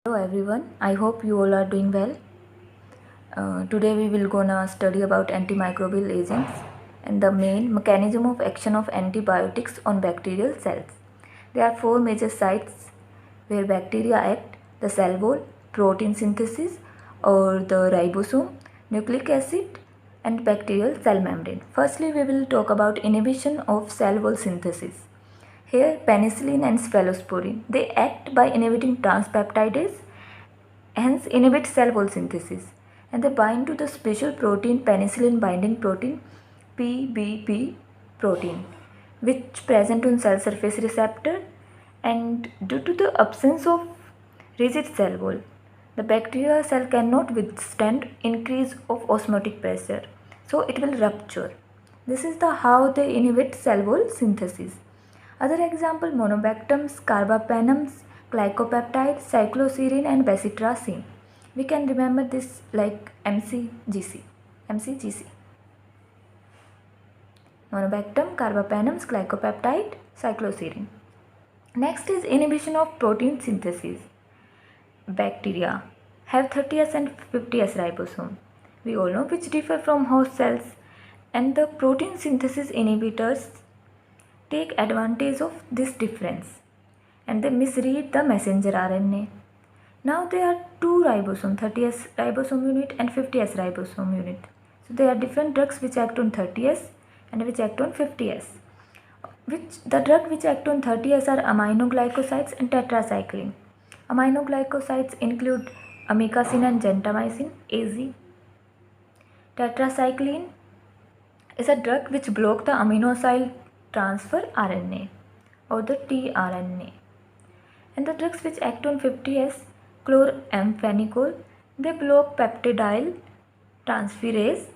Hello everyone, I hope you all are doing well. Today we will gonna study about antimicrobial agents and the main mechanism of action of antibiotics on bacterial cells. There are four major sites where bacteria act: the cell wall, protein synthesis or the ribosome, nucleic acid and bacterial cell membrane. Firstly, we will talk about inhibition of cell wall synthesis. Here, penicillin and cephalosporin, they act by inhibiting transpeptidase, hence inhibit cell wall synthesis, and they bind to the special protein penicillin binding protein PBP protein, which present on cell surface receptor, and due to the absence of rigid cell wall, the bacterial cell cannot withstand increase of osmotic pressure, so it will rupture. This is the how they inhibit cell wall synthesis. Other example: monobactams, carbapenems, glycopeptide, cycloserine and bacitracin. We can remember this like MCGC. Monobactam, carbapenems, glycopeptide, cycloserine. Next is inhibition of protein synthesis. Bacteria have 30S and 50S ribosome. We all know which differ from host cells, and the protein synthesis inhibitors take advantage of this difference and they misread the messenger RNA. Now there are two ribosome, 30S ribosome unit and 50S ribosome unit. So there are different drugs which act on 30S and which act on 50S. The drug which act on 30S are aminoglycosides and tetracycline. Aminoglycosides include amikacin and gentamicin, AZ. Tetracycline is a drug which blocks the aminoacyl transfer RNA or the tRNA. And the drugs which act on 50S, chloramphenicol, they block peptidyl transferase,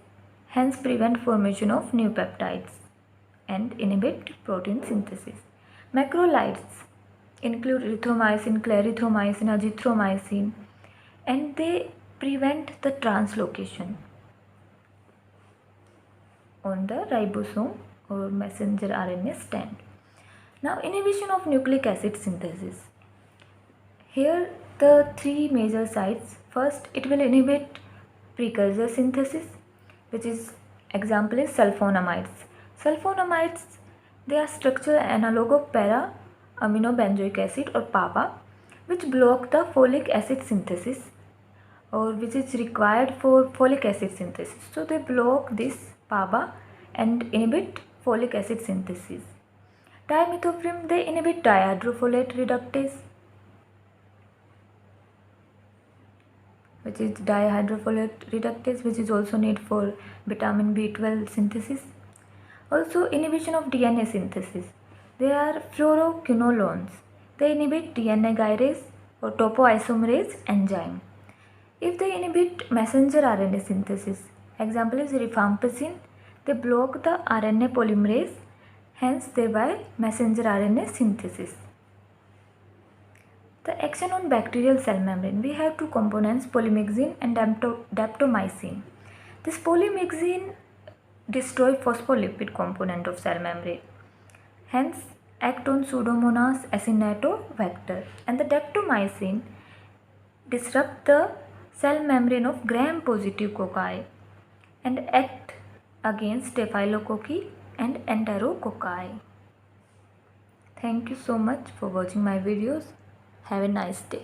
hence prevent formation of new peptides and inhibit protein synthesis. Macrolides include erythromycin, clarithromycin, azithromycin, and they prevent the translocation on the ribosome or messenger RNA strand. Now, inhibition of nucleic acid synthesis. Here the three major sites. First, it will inhibit precursor synthesis, which is example is sulfonamides. Sulfonamides, they are structural analog of para aminobenzoic acid or PABA, which block the folic acid synthesis or which is required for folic acid synthesis. So they block this PABA and inhibit folic acid synthesis. Dimethoprim, they inhibit dihydrofolate reductase, which is which is also need for vitamin B12 synthesis. Also inhibition of DNA synthesis. They are fluoroquinolones. They inhibit DNA gyrase or topoisomerase enzyme. If they inhibit messenger RNA synthesis, example is rifampicin, they block the RNA polymerase, hence thereby messenger RNA synthesis. The action on bacterial cell membrane. We have two components, polymyxin and daptomycin. This polymyxin destroys phospholipid component of cell membrane, hence act on Pseudomonas acinetobacter, and the daptomycin disrupt the cell membrane of gram-positive cocci and act against staphylococci and enterococci. Thank you so much for watching my videos. Have a nice day.